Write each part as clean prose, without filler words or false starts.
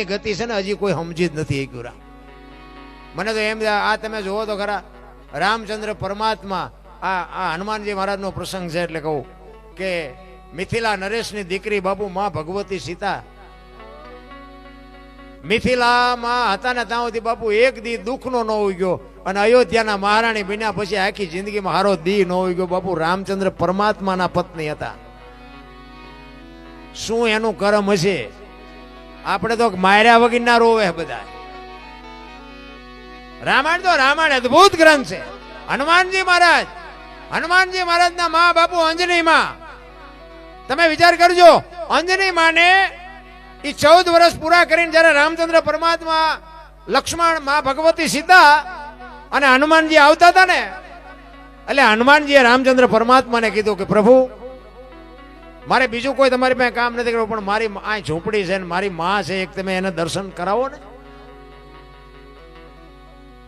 ગતિ છે ને હજી કોઈ સમજી જ નથી શક્યું. મને તો એમ આ તમે જોવો તો ખરા, રામચંદ્ર પરમાત્મા આ હનુમાનજી મહારાજનો પ્રસંગ છે એટલે કહું કે મિથિલા નરેશની દીકરી બાપુ માં ભગવતી સીતા મિથિલામાં હતા ને ત્યાં સુધી બાપુ એક દી દુઃખનો ન હોઈ ગયો, અને અયોધ્યાના મહારાણી બન્યા પછી આખી જિંદગીમાં હારો દી ન હોઈ ગયો. બાપુ રામચંદ્ર પરમાત્માના પત્ની હતા. શું એનું કર્મ હશે? આપણે તો માર્યા વગર ના રોવે બધા. રામાયણ તો રામાયણ અદભુત ગ્રંથ છે. હનુમાનજી મહારાજના મા બાપુ અંજની માં, તમે વિચાર કરજો, અંજની માને એ 14 વર્ષ પૂરા કરીને જયારે રામચંદ્ર પરમાત્મા, લક્ષ્મણ, મા ભગવતી સીતા અને હનુમાનજી આવતા હતા ને, એટલે હનુમાનજીએ રામચંદ્ર પરમાત્માને કીધું કે પ્રભુ, મારે બીજું કોઈ તમારી પાસે કામ નથી કરવું, પણ મારી આ ઝૂંપડી છે ને મારી માં છે, એક તમે એને દર્શન કરાવો ને.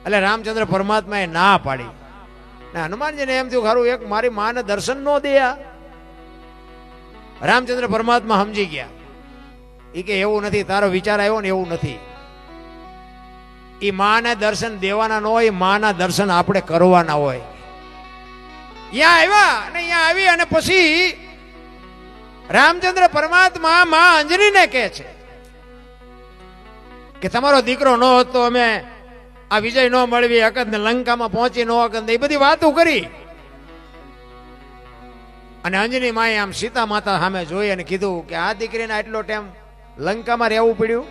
એટલે રામચંદ્ર પરમાત્માએ ના પાડી ને હનુમાનજીને એમ થયું ખરું એક મારી માને દર્શન ન દે. રામચંદ્ર પરમાત્મા સમજી ગયા એ કે એવું નથી, તારો વિચાર આવ્યો ને એવું નથી. એ માને દર્શન દેવાના ન હોય, માના દર્શન આપણે કરવાના હોય. અહીંયા આવ્યા અને અહીંયા આવી અને પછી રામચંદ્ર પરમાત્મા માં અંજનીને કહે છે કે તમારો દીકરો ન હોત તો અમે આ વિજય ન મળવી હકત ને લંકામાં પહોંચી ન હકત, એ બધી વાતો કરી. અને અંજની માએ આમ સીતા માતા સામે જોઈ અને કીધું કે આ દીકરીને આટલો ટાઈમ લંકામાં રહેવું પડ્યું.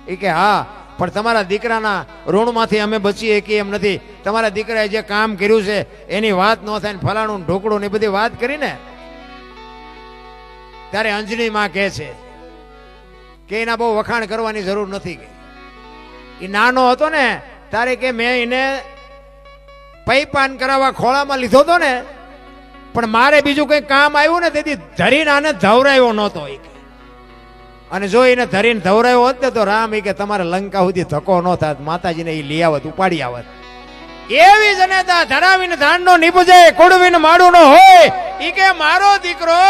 એ કે હા, પણ તમારા દીકરાના ઋણમાંથી અમે બચીએ કે એમ નથી. તમારા દીકરાએ જે કામ કર્યું છે એની વાત ન થાય ને ફલાણું ઢોકળું ને બધી વાત કરીને ત્યારે અંજની માં કહે છે કે એના બહુ વખાણ કરવાની જરૂર નથી. કે એ નાનો હતો ને તારે કે મેં એને પૈપાન કરાવવા ખોળામાં લીધો હતો ને, પણ મારે બીજું કઈ કામ આવ્યું ને તેથી ધરીને આને ધવરાયો નહોતો. અને જો એને ધરીને ધવરાયો હોત ને તો રામ કે તમારે લંકા સુધી ધક્કો ન થાત, માતાજીને એ લઈ આવત, ઉપાડી આવત. એવી જનેતા ધરાવીને ધાનનો નીપજે, કુડવીને માડું નો હોય. ઈ કે મારો દીકરો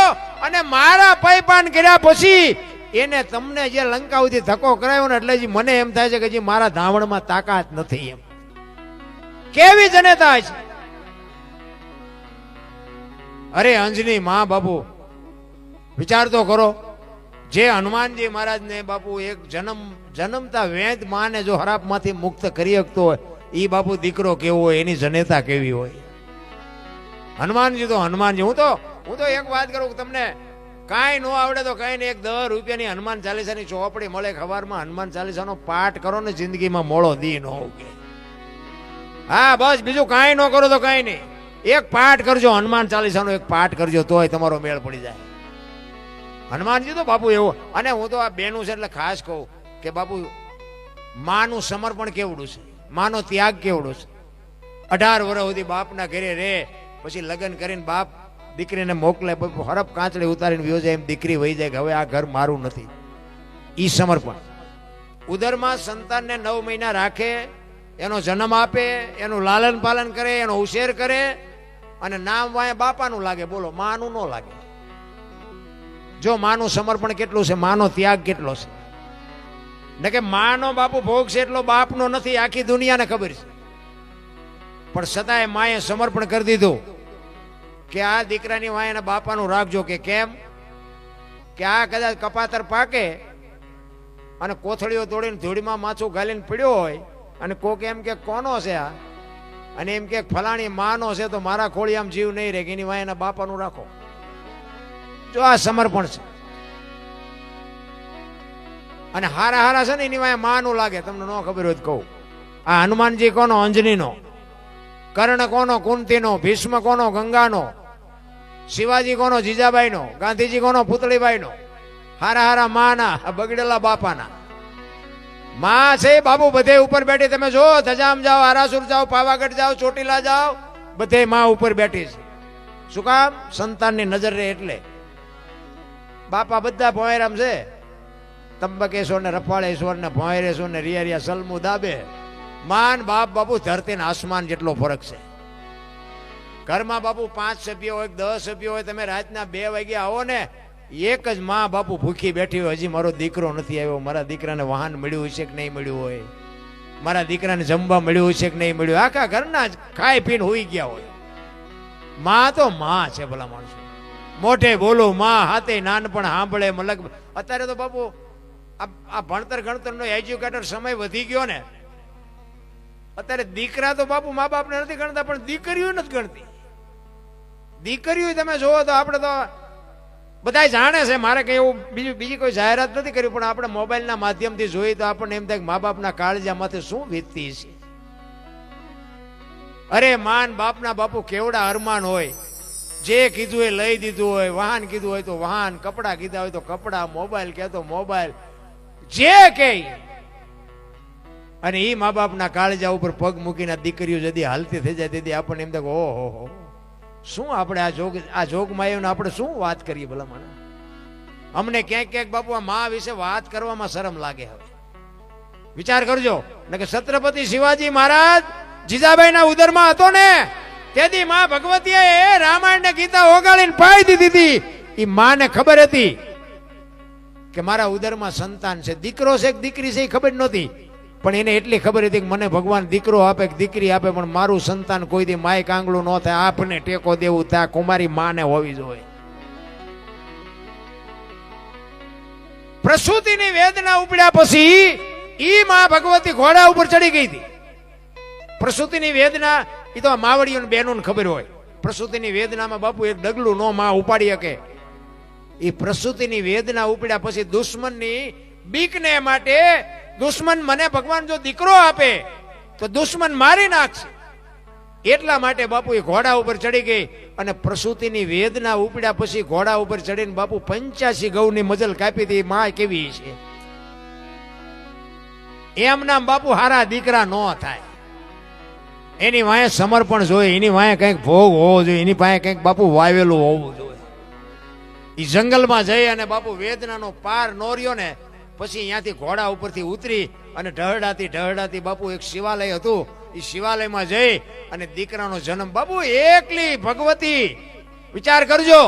અને મારા પૈપાન કર્યા પછી એને તમને જે લંકા સુધી ધક્કો કરાયો ને, એટલે મને એમ થાય છે કે જે મારા ધાવણમાં તાકાત નથી. એમ કેવી જનેતા છે! અરે અંજની માં બાપુ વિચાર તો કરો, જે હનુમાનજી મહારાજને બાપુ એક જન્મતા વેદ માને જો હરાપમાંથી મુક્ત કરી શકતો હોય, ઈ બાપુ દીકરો કેવો હોય, એની જનેતા કેવી હોય. હનુમાનજી તો હનુમાનજી. હું તો એક વાત કરું, તમને કાંઈ ન આવડે તો કાંઈ નહીં, 10 રૂપિયાની હનુમાન ચાલીસાની ચોપડી મળે, ખબરમાં હનુમાન ચાલીસાનો પાઠ કરો ને, જિંદગીમાં મોળો દી ન ઉગે. હા બસ, બીજું કાંઈ ન કરો તો કાંઈ નહીં, એક પાઠ કરજો, હનુમાન ચાલીસાનો એક પાઠ કરજો, તોય તમારો મેળ પડી જાય. હનુમાનજી તો બાપુ એવો. અને હું તો આ બેનું છે એટલે ખાસ કહું કે બાપુ માનું સમર્પણ કેવડું છે, માનો ત્યાગ કેવડો છે. 18 વર્ષ સુધી બાપના ઘરે રહે, પછી લગ્ન કરીને બાપ દીકરીને મોકલે, હરપ કાંચળી ઉતારીને વ્યો જાય, એમ દીકરી વહી જાય કે હવે આ ઘર મારું નથી. ઈ સમર્પણ. ઉદરમાં સંતાનને 9 મહિના રાખે, એનો જન્મ આપે, એનું લાલન પાલન કરે, એનો ઉછેર કરે, અને નામ વાય બાપાનું લાગે, બોલો માનું ન લાગે. જો માનું સમર્પણ કેટલું છે, માનો ત્યાગ કેટલો છે. ને કે માનો બાપુ ભોગ છે એટલો બાપનો નથી, આખી દુનિયાને ખબર છે. પણ છતાંય માએ સમર્પણ કરી દીધું કે આ દીકરાની વાય એના બાપાનું રાખજો. કે કેમ? કે આ કદાચ કપાતર પાકે અને કોથળીઓ તોડીને ધૂળીમાં માછું ગાલીને પડ્યો હોય, અને કોક એમ કે કોનો છે આ, અને એમ કે ફલાણી માનો છે, તો મારા ખોળી આમ જીવ નહીં રહે, કે એની વાય એના બાપાનું રાખો. જો આ સમર્પણ છે. અને હારા છે ને એની વાય માનું લાગે. તમને ન ખબર હોય તો કહું, આ હનુમાનજી કોનો? અંજનીનો. કર્ણ કોનો? કુંતીનો. ભીષ્મ કોનો? ગંગાનો. શિવાજી કોનો? જીજાબાઈનો. ગાંધીજી કોનો? પુતળીબાઈનો. હારા માના, બગડેલા બાપાના. માં છે બાબુ બધે ઉપર બેઠી. તમે જો ધજામ જાઓ, આરાસુર જાઓ, પાવાગઢ જાઓ, ચોટીલા જાઓ, બધે માં ઉપર બેઠી છે. શું કામ? સંતાનની નજર રહે એટલે. બાપા બધા ભોંયરામ છે, તંબકેશ્વર ને રફાળેશ્વર ને ભોંયરેશ્વર ને રિયા સલમુ દાબે. માન બાપ બાપુ ધરતી ને આસમાન જેટલો ફરક છે. ઘરમાં બાપુ 5 સભ્યો હોય, 10 સભ્યો હોય, તમે રાતના 2 વાગે આવો ને એક જ માં બાપુ ભૂખી બેઠી હોય, હજી મારો દીકરો નથી આવ્યો, મારા દીકરાને વાહન મળ્યું હશે કે નહીં મળ્યું હોય, મારા દીકરાને જમવા મળ્યું હશે કે નહીં મળ્યું, આખા ઘરના જ ખાઈ પીને હોઈ ગયા હોય. માં તો માં છે ભલા માણસો, મોઢે બોલો માં, હાથે નાનપણ સાંભળે મલક. અત્યારે તો બાપુ આ ભણતર ગણતર નો એજ્યુકેટર સમય વધી ગયો ને, અત્યારે દીકરા તો બાપુ મા બાપને નથી ગણતા, પણ દીકરીઓ નથી ગણતી. દીકરીઓ તમે જોવો તો આપણે તો બધા જાણે છે, મારે કઈ એવું બીજી કોઈ જાહેરાત નથી કરી, પણ આપણે મોબાઈલના માધ્યમથી જોઈએ તો આપણને એમ થાય કે મા બાપના કાળજામાંથી શું વીતતી છે. અરે માન બાપના બાપુ કેવડા અરમાન હોય, જે કીધું એ લઈ દીધું હોય, વાહન કીધું હોય તો વાહન, કપડા કીધા હોય તો કપડા, મોબાઈલ કહે તો મોબાઈલ, જે કે. અને એ મા બાપના કાળજા ઉપર પગ મૂકીને દીકરીઓ જદી હાલતી થઈ જાય તેથી આપણને એમ થાય ઓહો શું આપણે આ જોગમાયોને આપણે શું વાત કરીએ ભલા મને. અમને ક્યાંક ક્યાંક બાપુ આ મા વિશે વાત કરવામાં શરમ લાગે. હવે વિચાર કરજો ને કે છત્રપતિ શિવાજી મહારાજ જીજાબાઈના ઉદરમાં હતો ને, તેથી માં ભગવતીએ રામાયણ ને ગીતા ઓગાળીને પાઈ દીધી હતી. એ માને ખબર હતી કે મારા ઉદરમાં સંતાન છે, દીકરો છે કે દીકરી છે એ ખબર નહોતી, પણ એને એટલી ખબર હતી કે મને ભગવાન દીકરો આપે કે દીકરી આપે, પણ મારું સંતાન કોઈ દી માય કાંગળું ન થાય, આપને ટેકો દેવું થાય, કુમારી માને હોવી જોઈએ. પ્રસૂતિની વેદના ઉપડ્યા પછી ઈ માં ભગવતી ઘોડા ઉપર ચડી ગઈ હતી. પ્રસૂતિની વેદના એ તો માવડીઓ બહેનોને ખબર હોય, પ્રસૂતિની વેદનામાં બાપુ એક ડગલું નો માં ઉપાડી શકે. એ પ્રસૂતિની વેદના ઉપડ્યા પછી દુશ્મનની બીકને માટે, દુશ્મન મને ભગવાન જો દીકરો આપે તો દુશ્મન મારી નાખશે, એટલા માટે બાપુ એ ઘોડા ઉપર ચડી ગઈ. અને પ્રસૂતિની વેદના ઉપડ્યા પછી ઘોડા ઉપર ચડીને બાપુ 85 ગૌની મજલ કાપી હતી. માં કેવી છે એમ નામ બાપુ હારા દીકરા ન થાય, એની વાંહે સમર્પણ જોઈએ, એની વાંહે કંઈક ભોગ હોવો જોઈએ, એની પાસે કંઈક બાપુ વાવેલું હોવું જોઈએ. એ જંગલમાં જઈ અને બાપુ વેદનાનો પાર નોર્યો ને પછી અહીંયાથી ઘોડા ઉપરથી ઉતરી અને ઢહડાતી બાપુ એક શિવાલય હતું, એ શિવાલયમાં જઈ અને દીકરાનો જન્મ. બાપુ એકલી ભગવતી, વિચાર કરજો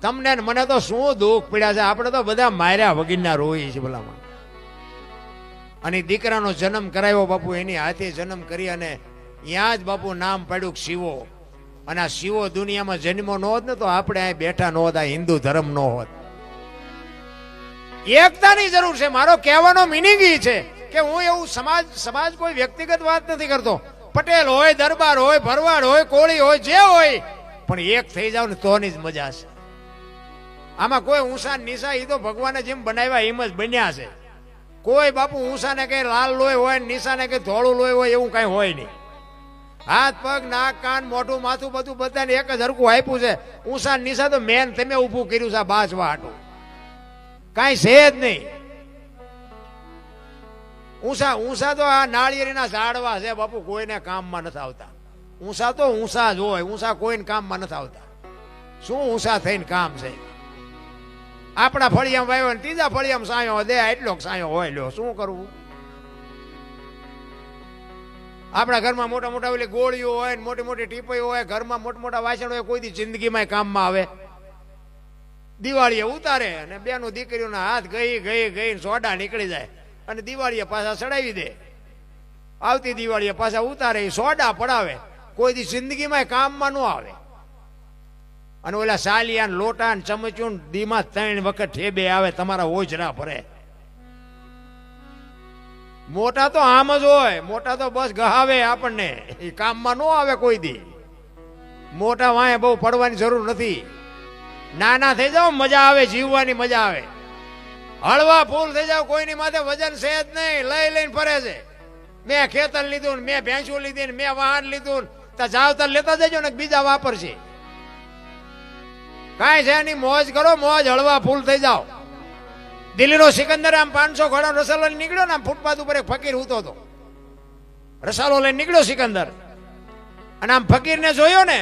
તમને મને તો શું દુઃખ પડ્યા છે. આપણે તો બધા માર્યા વગીરના રોઈ છે ભલામાં. અને દીકરાનો જન્મ કરાવ્યો બાપુ, એની હાથે જન્મ કરી અને ત્યાં જ બાપુ નામ પાડ્યું શિવો. અને આ શિવો દુનિયામાં જન્મો ન હોત ને તો આપણે અહીં બેઠા ન હોત, આ હિન્દુ ધર્મ ન હોત. એકતાની જરૂર છે. મારો કહેવાનો મિનિંગ એ છે કે હું એવું સમાજ કોઈ વ્યક્તિગત વાત નથી કરતો. પટેલ હોય, દરબાર હોય, ભરવાડ હોય, કોળી હોય, જે હોય, પણ એક થઈ જાવ ને તોની જ મજા છે. આમાં કોઈ ઊંસા નીસા એ તો ભગવાને જેમ બનાવ્યા એમ જ બન્યા છે. કોઈ બાપુ ઊંસાને કઈ લાલ લોહી હોય, નીસાને કઈ ધોળું લોહી હોય એવું કઈ હોય નહીં. હાથ પગ નાક કાન મોઢું માથું બધું બધાને એક જ હરખું આપ્યું છે. ઊંસા નીસા તો મેન તમે ઊભું કર્યું છે બાજવા હાટું, કાંઈ છે જ નહીં. ઊંસા તો આ નાળિયેરીના ઝાડવા છે બાપુ, કોઈને કામમાં નથી આવતા. ઊંસા તો ઊંસા જ હોય, ઊંસા કોઈને કામમાં નથી આવતા. શું ઊંસા થઈને કામ છે? આપણા ફળિયામાં વાવ્યો ને ત્રીજા ફળિયામાં સાયો દે, એટલો સાયો હોય લ્યો, શું કરવું? આપણા ઘરમાં મોટા મોટા ઓલી ગોળીઓ હોય ને મોટી મોટી ટીપીઓ હોય, ઘરમાં મોટા મોટા વાસણ હોય, કોઈ દી જિંદગીમાં કામમાં આવે. દિવાળીએ ઉતારે અને બેનું દીકરીઓના હાથ ગઈ સોડા નીકળી જાય અને દિવાળીએ પાછા ચડાવી દે. આવતી દિવાળીએ પાછા ઉતારે, સોડા પડાવે, કોઈ દી જિંદગીમાં કામમાં ન આવે. અને ઓલા સાલિયા લોટા ને ચમચું દીમાં 3 વખત ઠેબે આવે, તમારા ઓજરા ભરે. મોટા તો આમ જ હોય, મોટા તો બસ ગહાવે આપણને, એ કામમાં ન આવે કોઈ દી. મોટા વાંહે બહુ પડવાની જરૂર નથી. નાના થઈ જાવ મજા આવે, જીવવાની મજા આવે. હળવા ફૂલ થઈ જાવ, કોઈની માથે વજન છે જ નહીં, લઈને ફરે છે. મેં ખેતર લીધું, મેં ભેંસું લીધી, મેં વાહન લીધું, ત્યાં જાવ ત્યાં લેતા જજો ને બીજા વાપરશે. કાંઈ છે નહીં, મોજ કરો, મોજ, હળવા ફૂલ થઈ જાવ. દિલ્હીનો સિકંદર આમ 500 ઘોડાનો રસાલો લઈને નીકળ્યો ને, આમ ફૂટપાથ ઉપર એક ફકીર ઉતો હતો, રસાલો લઈને નીકળ્યો સિકંદર. અને આમ ફકીરને જોયો ને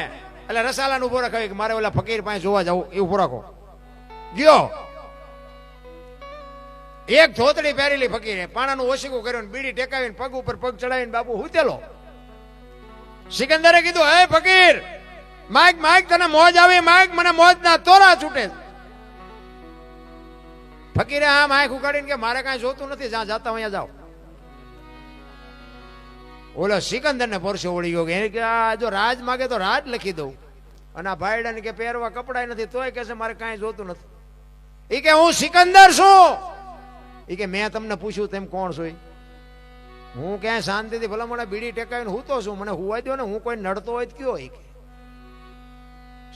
એટલે રસાલાનું ઉભો રાખાય કે મારે ઓલા ફકીર પાસે જોવા જવું, એ ઉભો રાખો. ગયો, એક ધોતડી પહેરેલી ફકીરે પાણાનું ઓશીકું કર્યું, બીડી ટેકાવીને પગ ઉપર પગ ચડાવીને બાપુ હુતેલો. સિકંદરે કીધું, હે ફકીર, માગ માગ તને મોજ આવે, માગ મને મોજ ના તોરા છૂટે. ફકીરે આમ આંખ ઉગાડીને કે મારે કાંઈ જોતું નથી, જ્યાં જતા અહીંયા જાઓ. ઓલો સિકંદર ને પરસો વળી ગયો કે આ જો રાજ માગે તો રાજ લખી દઉં, અને આ ભાઈડાને કે પહેરવા કપડાય નથી તોય કે છે મારે કાંઈ જોતું નથી. એ કે હું સિકંદર છું. એ કે મેં તમને પૂછ્યું તેમ કોણ છો? હું ક્યાંય શાંતિથી ભલા મને બીડી ટેકાવીને હું તો છું, મને હુવા દો ને, હું કોઈ નડતો હોય તો કયો.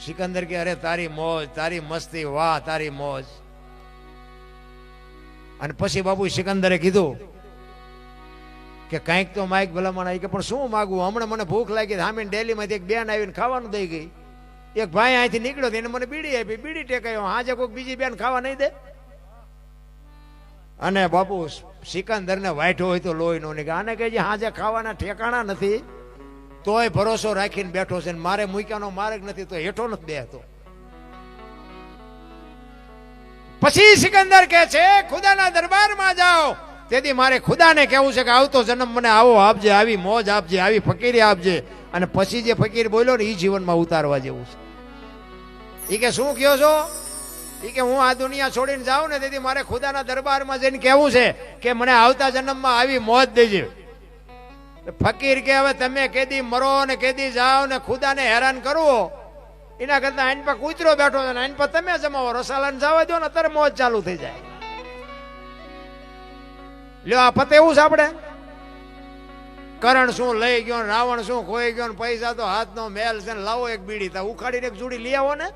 સિકંદર કે અરે તારી મોજ, તારી મસ્તી, વાહ તારી મોજ. અને પછી બાપુ સિકંદરે કીધું કે કંઈક તો માઇક ભલામણ. કે પણ શું માગવું, હમણાં મને ભૂખ લાગી, સામે ડેલીમાંથી એક બેન આવીને ખાવાનું દઈ ગઈ. એક ભાઈ અહીંથી નીકળ્યો એને મને બીડી આપી, બીડી ટેકાયો, હાજે કોઈક બીજી બેન ખાવા નહીં દે. અને બાપુ સિકંદર ને વાઈઠો હોય તો લોહી નો નીકળે. આને કહે હાજે ખાવાના ઠેકાણા નથી તોય ભરોસો રાખીને બેઠો છે, મારે મૂક્યાનો માર્ગ નથી તો હેઠો નથી બેહતો. પછી સિકંદર કહે છે ખુદાના દરબારમાં જાઓ. તેથી મારે ખુદાને કહેવું છે કે આવતો જન્મ મને આવો આપજે, આવી મોજ આપજે, આવી ફકીરી આપજે. અને પછી જે ફકીર બોલ્યો ને એ જીવનમાં ઉતારવા જેવું છે. એ કે શું કહો છો? એ કે હું આ દુનિયા છોડીને જાઉં ને તેથી મારે ખુદાના દરબારમાં જઈને કહેવું છે કે મને આવતા જન્મમાં આવી મોજ દેજે. ફકીર કે હવે તમે કેદી મરો ને કેદી જાઓ ને ખુદાને હેરાન કરવો, એના કરતા આઈન પર કૂતરો બેઠો છે, આઈન પર તમે જમાવો, રસાલાને જવા દો ને અત્યારે મોજ ચાલુ થઈ જાય. લ્યો આ પતે એવું છે આપણે. કરણ શું લઈ ગયો, રાવણ શું ખોઈ ગયો, પૈસા તો હાથનો મેલ છે ને, લાવો એક બીડી તા ઉખાડીને એક જોડી લઈ આવો ને.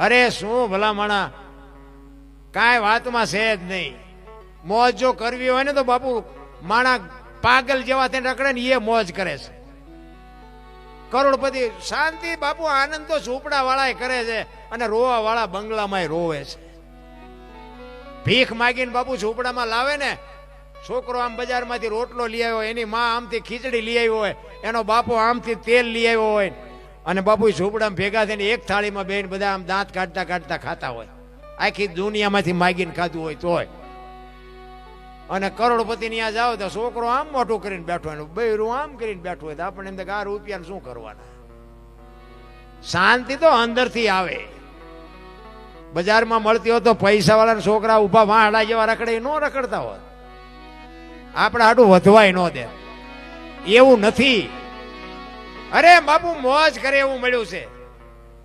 અરે શું ભલા માણા, કાંઈ વાતમાં છે જ નહીં. મોજ જો કરવી હોય ને તો બાપુ માણા પાગલ જેવા થઈને રખડે ને એ મોજ કરે છે. કરોડપતિ શાંતિ બાપુ આનંદ તો ઝૂંપડા વાળા કરે છે અને રોવા વાળા બંગલામાં રોવે છે. ભીખ માગીને બાપુ ઝૂંપડામાં લાવે ને, છોકરો આમ બજારમાંથી રોટલો લઈ આવ્યો, એની માં આમથી ખીચડી લઈ આવ્યો હોય, એનો બાપુ આમથી તેલ લઈ આવ્યો હોય, અને બાપુ ઝૂંપડામાં ભેગા થઈને એક થાળીમાં બેન બધા આમ દાંત કાઢતા કાઢતા ખાતા હોય. આખી દુનિયામાંથી માગીને ખાધું હોય તોય. અને કરોડપતિ ત્યાં જાઓ તો છોકરો આમ મોટું કરીને બેઠો હોય, બૈરું આમ કરીને બેઠું હોય તો આપણે એમ આ રૂપિયા શું કરવાના. શાંતિ તો અંદરથી આવે. બજારમાં મળતી હોય તો પૈસા વાળા છોકરા ઉભા વાહડા જેવા રખડે ન રખડતા હોત, આપણે આટલું વધવાય ન દે. એવું નથી. અરે બાપુ મોજ કરે એવું મળ્યું છે.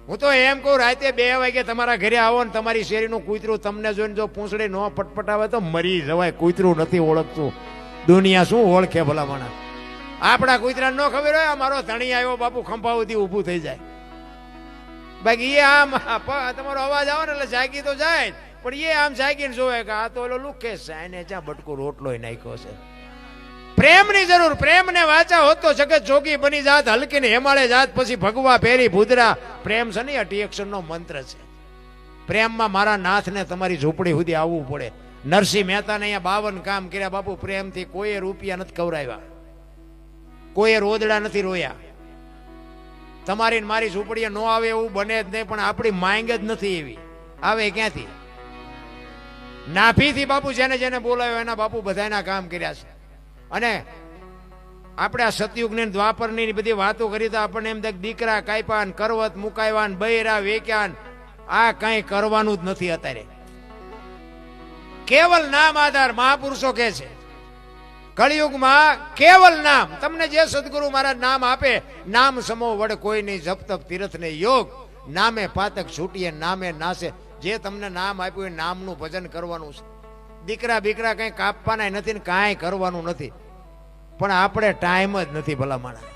હું તો એમ કહું રાતે 2 વાગે તમારા ઘરે આવો ને તમારી શેરીનું કૂતરું તમને જોઈને જો પૂંછડે ન પટપટાવે તો મરી જવાય. કૂતરું નથી ઓળખતું, દુનિયા શું ઓળખે ભલા માણા. આપણા કૂતરાને ન ખબર હોય મારો ધણી આવ્યો બાપુ ખંભાવતી ઊભું થઈ જાય. બાકી એ આમ તમારો અવાજ આવે ને એટલે જાગી તો જાય, પણ એ આમ જાગીને જોવે કે આ તો ઓલો લુકે છે, એને જ્યાં બટકું રોટલો નાખ્યો છે. પ્રેમની જરૂર, પ્રેમને વાંચા હોત તો જગત જોગી બની જાત, હલકીને હેમાળે જાત, પછી ભગવા પેરી ભૂદરા. પ્રેમ છે ને 8 અક્ષરનો મંત્ર છે. પ્રેમમાં મારા નાથને તમારી ઝૂંપડી સુધી આવવું પડે. નરસિંહ મહેતાને અહીંયા 52 કામ કર્યા બાપુ. પ્રેમથી કોઈએ રૂપિયા નથી કવરાવ્યા, કોઈએ રોદડા નથી રોયા. તમારી મારી ઝૂંપડીએ ન આવે એવું બને જ નહીં, પણ આપણી માંગ જ નથી એવી. આવે ક્યાંથી? નાભીથી બાપુ જેને જેને બોલાવ્યો એના બાપુ બધાના કામ કર્યા છે. અને આપણે આ સતયુગની દ્વાપરની બધી વાતો કરી તો આપણને એમ દીકરા કાપ્યા, કરવત મુકાવ્યા, બૈરા વેક્યા, આ કઈ કરવાનું જ નથી અત્યારે. કેવલ નામ આધાર મહાપુરુષો કહે છે કળિયુગમાં કેવલ નામ. તમને જે સદગુરુ મહારાજ નામ આપે, નામ સમો વડ કોઈ નહીં, જપ તપ તીર્થ ને યોગ, નામે પાતક છૂટીએ નામે નાશે. જે તમને નામ આપ્યું એ નામનું ભજન કરવાનું છે. દીકરા બીકરા કઈ કાપવાના નથી ને કાંઈ કરવાનું નથી, પણ આપણે ટાઈમ જ નથી ભલા માણા.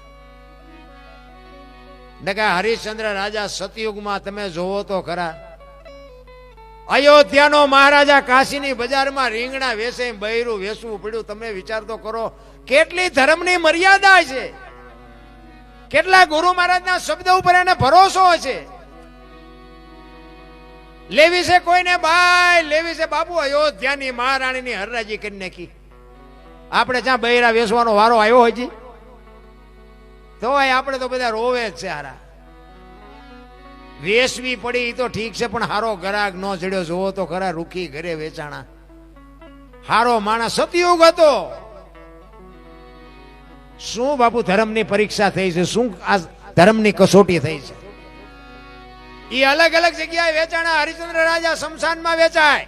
ને કે હરિશ્ચંદ્ર રાજા સતયુગમાં તમે જોવો તો ખરા, અયોધ્યાનો મહારાજા કાશીની બજારમાં રીંગણા વેસે બૈરું વેસવું પડ્યું. તમે વિચાર તો કરો કેટલી ધર્મની મર્યાદા છે, કેટલા ગુરુ મહારાજના શબ્દ ઉપર એને ભરોસો છે. લેવી છે કોઈને બાય, લેવી છે બાપુ અયોધ્યાની મહારાણીની હરરાજી કરી નાખી. આપણે જ્યાં બૈરા વેસવાનો વારો આવ્યો હજી તો આપણે તો બધા રોવે જ છે. હારા વેસવી પડી તો ઠીક છે, પણ હારો ગરાગ નો ચડ્યો. જોવો તો ખરા રૂખી ઘરે વેચાણા. હારો માણસ સતયુગ હતો. શું બાપુ ધર્મની પરીક્ષા થઈ છે? શું આ ધર્મની કસોટી થઈ છે. એ અલગ અલગ જગ્યાએ વેચાણા. હરિશ્ચંદ્ર રાજા શમશાનમાં વેચાય,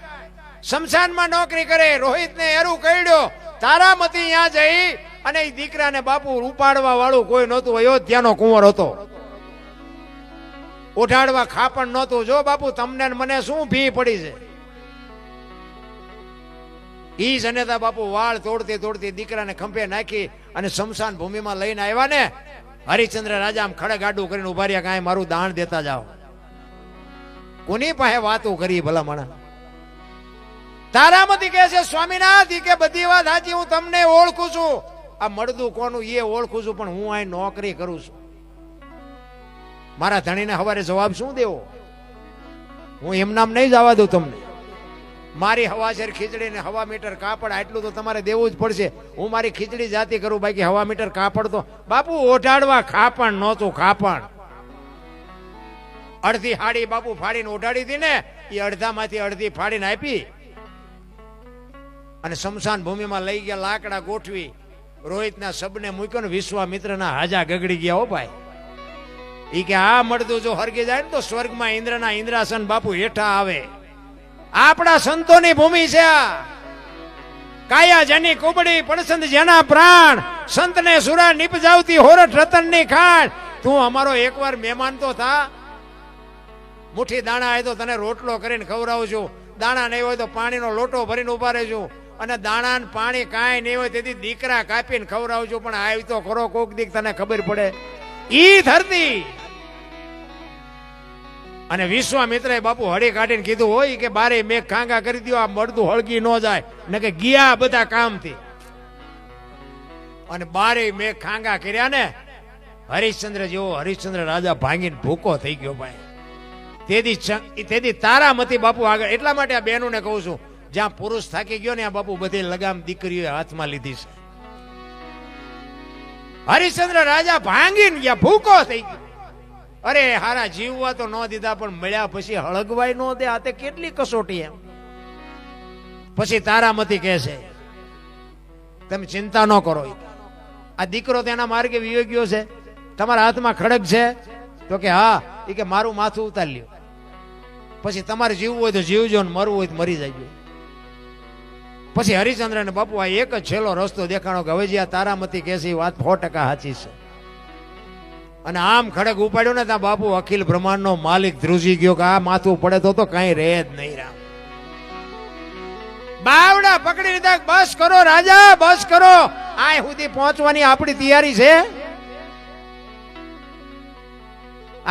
શમશાનમાં નોકરી કરે. રોહિતને એરું કહ્યો, તારામતી ત્યાં જઈ અને એ દીકરાને બાપુ ઉપાડવા વાળું કોઈ નહોતું. અયોધ્યાનો કુંવર હતો, ઓઢાડવા ખાપણ નહોતું. જો બાપુ તમને મને શું ભી પડી છે. ઈ જનેતા બાપુ વાળ તોડતી તોડતી દીકરાને ખંભે નાખી અને શમશાન ભૂમિમાં લઈને આવ્યા ને. હરિશ્ચંદ્ર રાજા આમ ખડે ગાડું કરીને ઉભા રહ્યા, કાંઈ મારું દાણ દેતા જાઓ. કોની પાસે વાતો કરી ભલા માણા? તારામતી કહે છે, સ્વામિનાથ કે બધી વાત સાચી, હું તમને ઓળખું છું. આ મળદું કોનું એ ઓળખું છું, પણ હું અહીં નોકરી કરું છું. મારા ધણીને હવારે જવાબ શું દેવો? હું એમ નામ નહીં જવા દઉં તમને. મારી હવાશેર ખીચડી ને હવા મીટર કાપડ આટલું તો તમારે દેવું જ પડશે. હું મારી ખીચડી જાતી કરું, બાકી હવા મીટર કાપડ તો બાપુ ઓઢાડવા ખાપણ નહોતું. ખાપણ અડધી હાડી બાપુ ફાડીને ઓઢાડી હતી ને, એ અડધામાંથી અડધી ફાડીને આપી અને શમશાન ભૂમિમાં લઈ ગયા. લાકડા ગોઠવી રોહિતના શબને મૂક્યો ને વિશ્વામિત્રના હાજા ગગડી ગયા. હો ભાઈ, ઈ કે આ મળદું જો હરગી જાય ને તો સ્વર્ગમાં ઇન્દ્રના ઇન્દ્રાસન બાપુ હેઠા આવે. આપણા સંતોની ભૂમિ છે આ. કાયા જેની કુબડી પડસંદ જેના પ્રાણ, સંતને સુરા નિપજાવતી હોરઠ રતનની ખાણ. તું અમારો એકવાર મહેમાન તો થા. મુઠ્ઠી દાણા હોય તો તને રોટલો કરીને ખવડાવું છું. દાણા નહીં હોય તો પાણીનો લોટો ભરીને ઉભા રહેજો. અને દાણા ને પાણી કાંઈ નહીં હોય તેથી દીકરા કાપીને ખવડાવું છું. પણ આવી તો ખરો કોક દીક તને ખબર પડે. ઈ ધરતી અને વિશ્વામિત્રએ બાપુ હળી કાઢીને કીધું હોય કે બારે મેઘ ખાંગા કરી દો, આ મળદું હળગી ન જાય. ને કે ગયા બધા કામથી અને બારે મેઘ ખાંગા કર્યા ને. હરિશ્ચંદ્ર જેવો હરિશ્ચંદ્ર રાજા ભાંગીને ભૂકો થઈ ગયો ભાઈ. તેથી તારામતી બાપુ આગળ. એટલા માટે આ બહેનોને કહું છું, જ્યાં પુરુષ થાકી ગયો ને આ બાપુ બધી લગામ દીકરીઓએ હાથમાં લીધી છે. હરિશ્ચંદ્ર રાજા ભાંગીને ગયા, ભૂકો થઈ ગયો. અરે હારા જીવવા તો ન દીધા, પણ મળ્યા પછી હળગવાય ન દે. આ તે કેટલી કસોટી એમ. પછી તારામતી કહે છે, તમે ચિંતા ન કરો, આ દીકરો તેના માર્ગે વિયો ગયો છે. તમારા હાથમાં ખડગ છે? તો કે હા. એ કે મારું માથું ઉતારી લ્યો, પછી તમારે જીવવું હોય તો જીવજો ને મરવું હોય તો મરી જાય. પછી હરિશ્ચંદ્ર ને બાપુ આ એક જ છેલ્લો રસ્તો દેખાણો કે હવે જે આ તારામતી કહે છે એ વાત 100% સાચી છે. અને આમ ખડગ ઉપાડ્યો ને ત્યાં બાપુ અખિલ બ્રહ્માંડ નો માલિક ધ્રુજી ગયો કે આ માથું પડે તો કઈ રહે જ નહીં. રામ બાવડા પકડી લીધા. બસ કરો રાજા, બસ કરો. આ સુધી પહોંચવાની આપણી તૈયારી છે.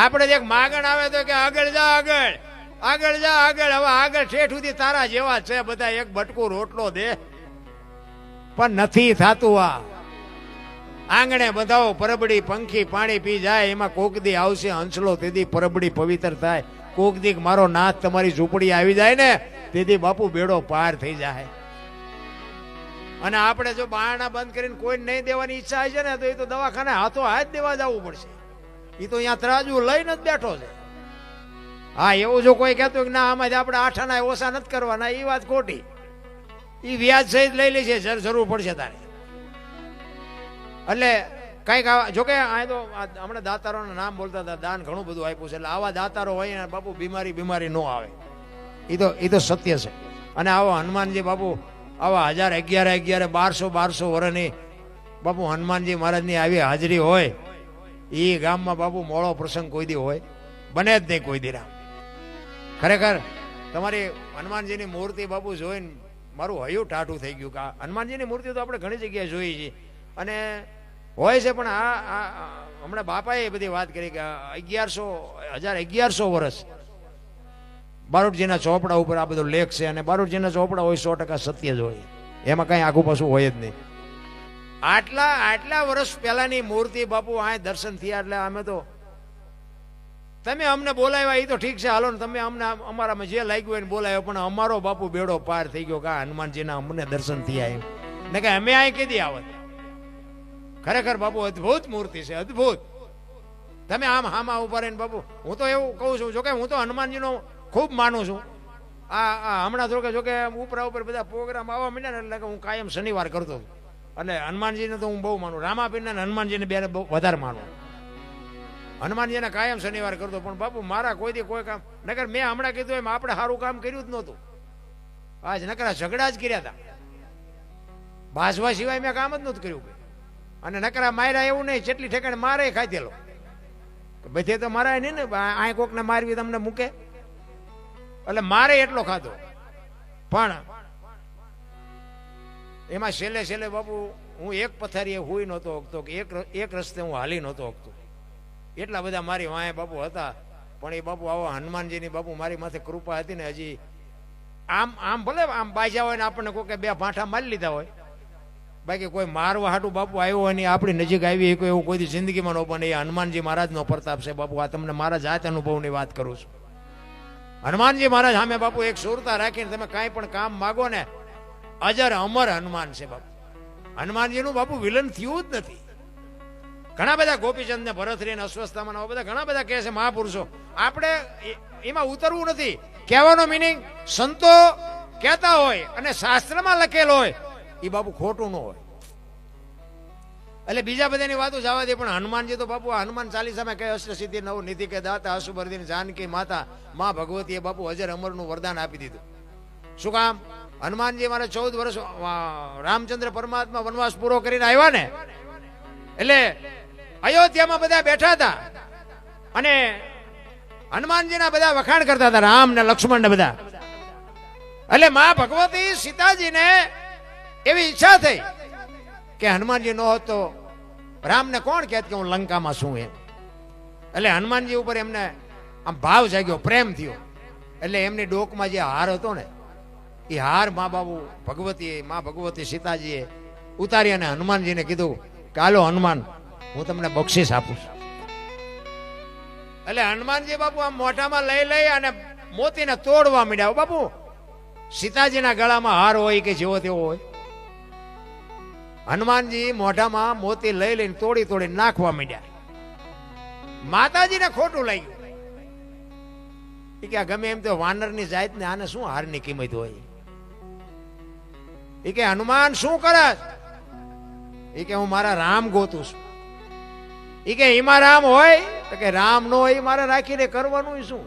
આપણે એક માગણ આવે તો કે આગળ જા, આગળ આગળ જા, આગળ. હવે આગળ ઠેઠ સુધી તારા જેવા છે બધા, એક બટકું રોટલો દે. પણ નથી થાતું. આ આંગણે બધાઓ પરબડી પંખી પાણી પી જાય. એમાં કોકદી આવશે હંસલો, તેથી પરબડી પવિત્ર થાય. કોકદી મારો નાથ તમારી ઝૂંપડી આવી જાય ને, તેથી બાપુ બેડો પાર થઈ જાય. અને આપણે જો બારણા બંધ કરીને કોઈ નહીં દેવાની ઈચ્છા છે ને, તો એ તો દવાખાને હાથો હાથ દેવા જવું પડશે. એ તો અહીંયા તરાજુ લઈને જ બેઠો છે. હા, એવું જો કોઈ કહેતું કે ના આમાંથી આપણે આઠાના ઓછા નથી કરવાના, એ વાત ખોટી. એ વ્યાજ સહિત લઈ લે છે, જરૂર પડશે તારે. એટલે કઈક જોકે આ તો હમણાં દાતારોના નામ બોલતા હતા, દાન ઘણું બધું આપ્યું છે. એટલે આવા દાતારો હોય ને બાપુ બીમારી ન આવે. એ તો સત્ય છે. અને આવા હનુમાનજી બાપુ આવા 1011 1200 વર્ષની બાપુ હનુમાનજી મહારાજની આવી હાજરી હોય, એ ગામમાં બાપુ મોળો પ્રસંગ કોઈ દી હોય બને જ નહીં કોઈ દી. રામ ખરેખર તમારી હનુમાનજીની મૂર્તિ બાપુ જોઈને મારું હૈયું ટાઢું થઈ ગયું. કે હનુમાનજીની મૂર્તિ તો આપણે ઘણી જગ્યાએ જોઈ છે અને હોય છે, પણ આ હમણાં બાપાએ એ બધી વાત કરી કે 1100 વર્ષ બારોટજીના ચોપડા ઉપર આ બધો લેખ છે. અને બારોટજીના ચોપડા હોય 100% સત્ય જ હોય, એમાં કઈ આખું પાછું હોય જ નહીં. આટલા વર્ષ પહેલાની મૂર્તિ બાપુ આ દર્શન થયા. એટલે અમે તો તમે અમને બોલાવ્યા એ તો ઠીક છે, હાલો ને તમે અમને અમારામાં જે લાગ્યું હોય ને બોલાવ્યો, પણ અમારો બાપુ બેડો પાર થઈ ગયો કે હનુમાનજીના અમને દર્શન થયા એમ ને કે અમે અહીં કીધી આવત. ખરેખર બાપુ અદભુત મૂર્તિ છે, અદભુત. તમે આમ હામાં ઉભા રહીને બાપુ, હું તો એવું કહું છું, જોકે હું તો હનુમાનજીનો ખૂબ માનું છું. આ હમણાં જોકે ઉપરા ઉપર બધા પ્રોગ્રામ આવવા માંડ્યા ને, એટલે કે હું કાયમ શનિવાર કરતો હતો. એટલે હનુમાનજીને તો હું બહુ માનું, રામાપીરને હનુમાનજીને બે બહુ વધારે માનું. હનુમાનજીને કાયમ શનિવાર કરતો, પણ બાપુ મારા કોઈ દી કોઈ કામ નકર મેં હમણાં કીધું એમ આપણે સારું કામ કર્યું જ નહોતું. આજ નકરા ઝઘડા જ કર્યા હતા, બાજવા સિવાય મેં કામ જ નહોતું કર્યું. અને નકરા માર્યા એવું નહીં, જેટલી ઠેકાણે મારે ખાધેલો, બધે તો મારાય નહીં ને, આ કોકને મારવી તમને મૂકે, એટલે મારે એટલો ખાધો. પણ એમાં છેલ્લે છેલ્લે બાપુ હું એક પથારીએ હુઈ નહોતો હકતો, કે એક રસ્તે હું હાલી નહોતો હકતો, એટલા બધા મારી વાંહે બાપુ હતા. પણ એ બાપુ આવો હનુમાનજીની બાપુ મારી માથે કૃપા હતી ને, હજી આમ ભલે આમ બાજા હોય ને આપણને કોઈ બે ભાંઠા મારી લીધા હોય, બાકી કોઈ મારવા હાટું બાપુ આવ્યો હોય ને આપણી નજીક આવી એવું કોઈ જિંદગીમાં ન બને. એ હનુમાનજી મહારાજનો પ્રતાપ છે બાપુ. આ તમને મારા જાત અનુભવની વાત કરું છું. હનુમાનજી મહારાજ સામે બાપુ એક સુરતા રાખીને તમે કાંઈ પણ કામ માગો ને, અજર અમર હનુમાન છે બાપુ. હનુમાનજીનું બાપુ વિલન થયું જ નથી. ઘણા બધા ગોપીચંદ ને ભરતરી ને અસ્વસ્થામાં બધા ઘણા બધા કહે છે મહાપુરુષો, આપણે એમાં ઉતરવું નથી. કહેવાનો મિનિંગ સંતો કહેતા હોય અને શાસ્ત્રમાં લખેલો હોય એ બાપુ ખોટું ન હોય. એટલે બીજા બધાની વાતો જવા દે, પણ હનુમાનજી તો બાપુ હનુમાન ચાલીસામાં કહે અષ્ટસિદ્ધિ નવ નીતિ કે દાતા અશુભર્દિન જાનકી માતા મા ભગવતીએ બાપુ અજર અમરનું વરદાન આપી દીધું. શું કામ? હનુમાનજી મારે 14 વર્ષ રામચંદ્ર પરમાત્મા વનવાસ પૂરો કરીને આવ્યા ને, એટલે અયોધ્યામાં બધા બેઠા હતા અને હનુમાનજીના બધા વખાણ કરતા હતા, રામ ને લક્ષ્મણ ને બધા. એટલે મા ભગવતી સીતાજીને એવી ઈચ્છા થઈ કે હનુમાનજી ન હોત તો રામને કોણ કહેત કે હું લંકામાં છું એમ. એટલે હનુમાનજી ઉપર એમને આમ ભાવ જાગ્યો, પ્રેમ થયો. એટલે એમની ડોકમાં જે હાર હતો ને, એ હાર મા ભગવતી સીતાજીએ ઉતારી અને હનુમાનજીને કીધું કે હાલો હનુમાન, હું તમને બક્ષિસ આપું છું. એટલે હનુમાનજી બાપુ આમ મોઢામાં લઈ અને મોતીને તોડવા માંડ્યા. બાપુ સીતાજીના ગળામાં હાર હોય કે જેવો તેવો હોય, હનુમાનજી મોઢામાં મોતી લઈને તોડી નાખવા માંડ્યા. માતાજીને ખોટું લાગ્યું કે ગમે એમ તો વાનરની જાત ને આને શું હારની કિંમત હોય. એ કે હનુમાન શું કરે? એ કે હું મારા રામ ગોતું છું. એ કે એમાં રામ હોય તો કે રામ નો હોય મારે રાખીને કરવાનું શું?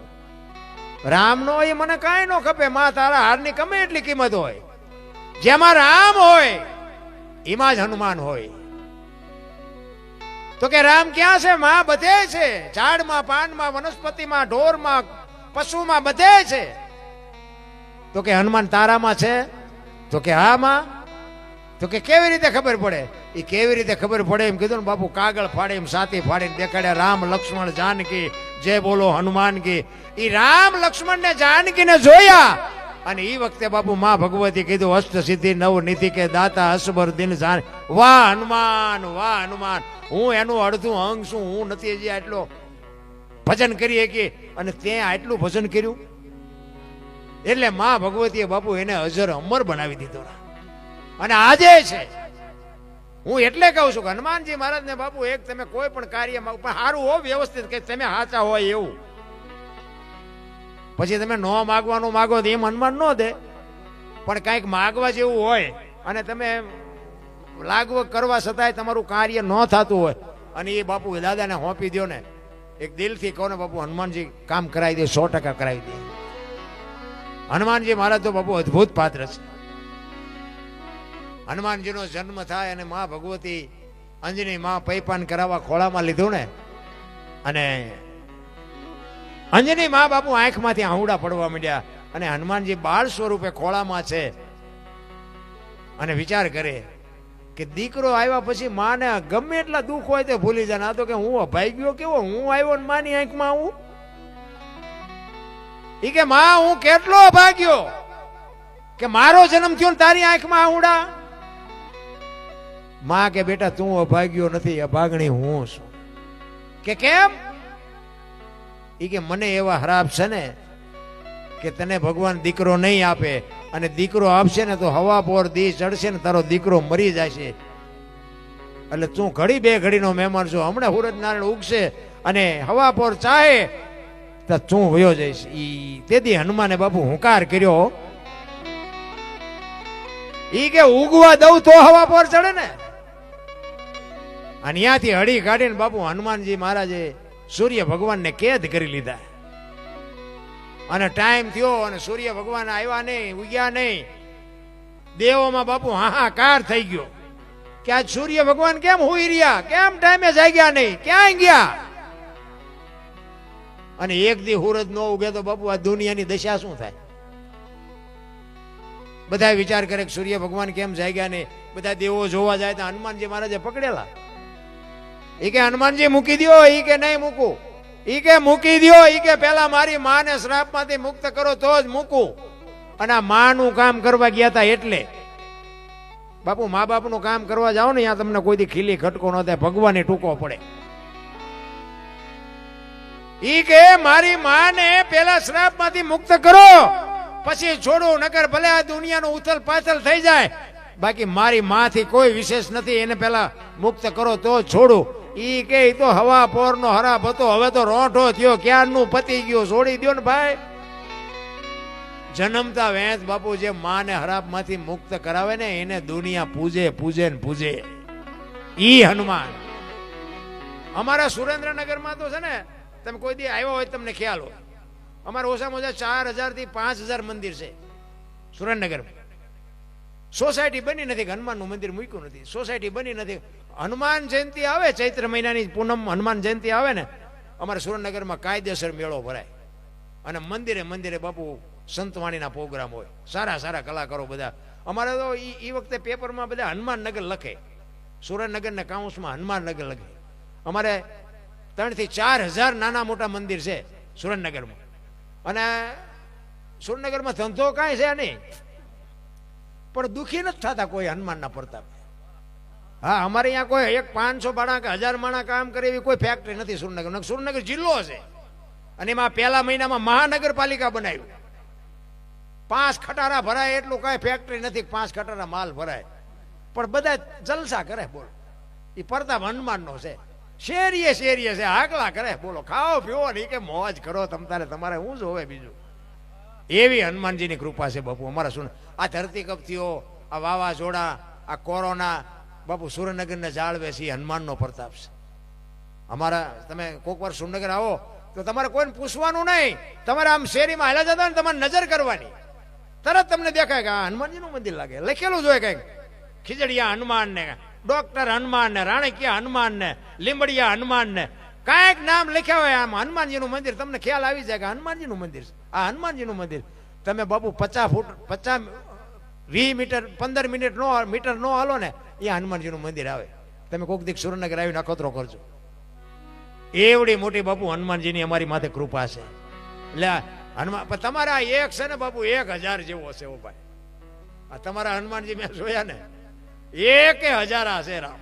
રામ નો હોય મને કાંઈ ન ખપે, માં તારા હારની ગમે એટલી કિંમત હોય, જેમાં રામ હોય એમાં જ હનુમાન હોય. તો કે રામ ક્યાં છે? માં બધે છે, ઝાડમાં, પાનમાં, વનસ્પતિમાં, ઢોરમાં, પશુમાં, બધે છે. તો કે હનુમાન તારામાં છે? તો કે હા માં. તો કે કેવી રીતે ખબર પડે? એ કેવી રીતે ખબર પડે એમ કીધું ને બાપુ, કાગળ ફાડે એમ સાથી ફાડીને દેખાડ્યા, રામ લક્ષ્મણ જાનકી જય બોલો હનુમાન કી. એ રામ લક્ષ્મણ ને જાનકી ને જોયા અને એ વખતે બાપુ માં ભગવતી કીધું અષ્ટ સિદ્ધિ નવ નીતિ કે દાતા અસબર દિન જાન. વાહ હનુમાન, વાહ હનુમાન, હું એનું અડધું અંગ છું, હું નથી હજી આટલો ભજન કરીએ કે, અને તે આટલું ભજન કર્યું. એટલે માં ભગવતીએ બાપુ એને અજર અમર બનાવી દીધો. અને આજે છે. હું એટલે કહું છું કે હનુમાનજી મહારાજ ને બાપુ એક તમે કોઈ પણ કાર્યમાં પણ સારું હો, વ્યવસ્થિત કે તમે સાચા હોય એવું. પછી તમે નો માગવાનું માગો તો એમ હનુમાન ન દે, પણ કંઈક માગવા જેવું હોય અને તમે લાગવગ કરવા છતાંય તમારું કાર્ય ન થતું હોય અને એ બાપુ દાદાને હોંપી દો ને, એક દિલથી કહો ને બાપુ, હનુમાનજી કામ કરાવી દે, 100% કરાવી દે. હનુમાનજી મહારાજ તો બાપુ અદભુત પાત્ર છે. હનુમાનજીનો જન્મ થાય અને મા ભગવતી અંજની માં પૈપાન કરાવવા ખોળામાં લીધું ને, અને અંજની માં બાપુ આંખમાંથી આહુડા પડવા માંડ્યા અને હનુમાનજી બાળ સ્વરૂપે ખોળામાં છે અને વિચાર કરે કે દીકરો આવ્યા પછી માને ગમે એટલા દુઃખ હોય તે ભૂલી જાય. આ તો કે હું અભાઈ ગયો કેવો, હું આવ્યો ને માની આંખમાં આવું. ઈ કે માં હું કેટલો અભાગ્યો કે મારો જન્મ થયો ને તારી આંખમાં આહુડા. માં કે બેટા તું અભાગ્યો નથી, અભાગણી હું છું. કે કેમ? ઈ કે મને એવા હરાપ છે ને કે તને ભગવાન દીકરો નહીં આપે, અને દીકરો આપશે ને તો હવા પોર દી ચડશે ને તારો દીકરો મરી જશે. એટલે તું ઘડી બે ઘડીનો મહેમાન છો, હમણાં સૂરજ નારાયણ ઉગશે અને હવા પોર ચાહે તો તું વયો જઈશ. ઈ તેથી હનુમાને બાપુ હુંકાર કર્યો. ઈ કે ઉગવા દઉં તો હવા પોર ચડે ને. અને ત્યાંથી હળી કાઢીને બાપુ હનુમાનજી મહારાજે સૂર્ય ભગવાનને કેદ કરી લીધા. અને ટાઈમ થયો અને સૂર્ય ભગવાન આવ્યા નહીં, ઉગ્યા નહીં. દેવોમાં બાપુ હાહાકાર થઈ ગયો કે આજ સૂર્ય ભગવાન કેમ હુઈ રહ્યા, કેમ ટાઈમે જાગ્યા નહીં, ક્યાંય ગયા? અને એક દી સૂરજ નો ઉગે તો બાપુ આ દુનિયાની દશા શું થાય? બધા વિચાર કરે કે સૂર્ય ભગવાન કેમ જાગ્યા નહીં. બધા દેવો જોવા જાય તો હનુમાનજી મહારાજે પકડેલા. એ કે હનુમાનજી મૂકી દો, એ કે નહીં મૂકું, એ કે મૂકી દો, એ કે પેલા મારી માને શ્રાપમાંથી મુક્ત કરો તો જ મૂકું. અને આ માનું કામ કરવા ગયા હતા એટલે બાપુ મા બાપનું કામ કરવા જાઓ ને ત્યાં તમને કોઈ દી ખીલી ખટકો ન થાય, ભગવાને ટૂંકો પડે. ઈ કે મારી માને પેલા શ્રાપમાંથી મુક્ત કરો પછી છોડું, નકર ભલે આ દુનિયાનું ઉથલ પાથલ થઈ જાય, બાકી મારી માથી કોઈ વિશેષ નથી, એને પેલા મુક્ત કરો તો છોડું. ઈ કે તો હવા પોરનો હરાપ હતો, હવે તો રોંઠો થયો, ક્યારનું પતી ગયું, છોડી દો ને ભાઈ. જન્મતા વેંત બાપુ જે માને હરાપમાંથી મુક્ત કરાવે ને એને દુનિયા પૂજે પૂજે ને પૂજે. ઈ હનુમાન. અમારા સુરેન્દ્રનગરમાં તો છે ને, તમે કોઈ દી આવ્યો હોય તમને ખ્યાલ હોય, અમારે ઓછામાં ઓછા 4000 થી 5000 મંદિર છે સુરેન્દ્રનગરમાં. સોસાયટી બની નથી, હનુમાનનું મંદિર મૂક્યું નથી, સોસાયટી બની નથી. હનુમાન જયંતિ આવે, ચૈત્ર મહિનાની પૂનમ હનુમાન જયંતિ આવે ને, અમારે સુરેન્દ્રનગરમાં કાયદેસર મેળો ભરાય. અને મંદિરે મંદિરે બાપુ સંતવાણીના પ્રોગ્રામ હોય, સારા સારા કલાકારો બધા. અમારે તો એ વખતે પેપરમાં બધા હનુમાનનગર લખે, સુરેન્દ્રનગરના કાઉન્સમાં હનુમાનનગર લખે. અમારે 3 થી 4000 નાના મોટા મંદિર છે સુરેન્દ્રનગરમાં. અને સુરેન્દ્રનગરમાં ધંધો કાંઈ છે નહીં, પણ દુઃખી નથી થતા કોઈ હનુમાનના પ્રતાપ. હા, અમારે અહીંયા કોઈ 500 માણા કે 1000 માણા કામ કરે એવી કોઈ ફેક્ટરી નથી સુરેન્દ્રનગર. સુરેન્દ્રનગર જિલ્લો છે અને એમાં પહેલા મહિનામાં મહાનગરપાલિકા બનાવ્યું. 5 ખટારા ભરાય એટલું કાંઈ ફેક્ટરી નથી, 5 ખટારા માલ ભરાય, પણ બધા જલસા કરે. બોલો, એ પ્રતાપ હનુમાનનો છે. શેરીએ શેરીએ છે, હાકલા કરે. બોલો, ખાઓ પીવો ને કે મોજ કરો, તમારે શું જોવે બીજું? એવી હનુમાનજીની કૃપા છે બાપુ અમારા. શું આ ધરતીકંપ થયો, આ વાવાઝોડા, આ કોરોના, બાપુ સુરેન્દ્રનગરને જાળવે છે, હનુમાનનો પ્રતાપ છે અમારા. તમે કોઈક વાર સુરેન્દ્રનગર આવો તો તમારે કોઈને પૂછવાનું નહીં, તમારે આમ શેરીમાં હાલ્યા જતા ને તમારે નજર કરવાની, તરત તમને દેખાય કે આ હનુમાનજીનું મંદિર લાગે. લખેલું જોઈએ કંઈક, ખીજડીયા હનુમાન ને, ડોક્ટર હનુમાન ને, રાણકીયા હનુમાન ને, લીંબડિયા હનુમાન ને, કાંઈક નામ લખ્યા હોય આમ હનુમાનજીનું મંદિર, તમને ખ્યાલ આવી જાય કે હનુમાનજીનું મંદિર છે. આ હનુમાનજીનું મંદિર. તમે બાપુ 50 ફૂટ 50 20 મીટર 15 મીટર નો હાલો ને, એ હનુમાનજીનું મંદિર આવે. તમે કોઈક દીક સુરેન્દ્રનગર આવીને અખતરો કરજો. એવડી મોટી બાપુ હનુમાનજીની અમારી માથે કૃપા છે. એટલે હનુમાન તમારા એક છે ને બાપુ 1000 જેવો છે. ઓ ભાઈ, આ તમારા હનુમાનજી મેં જોયા ને 1000 છે રામ.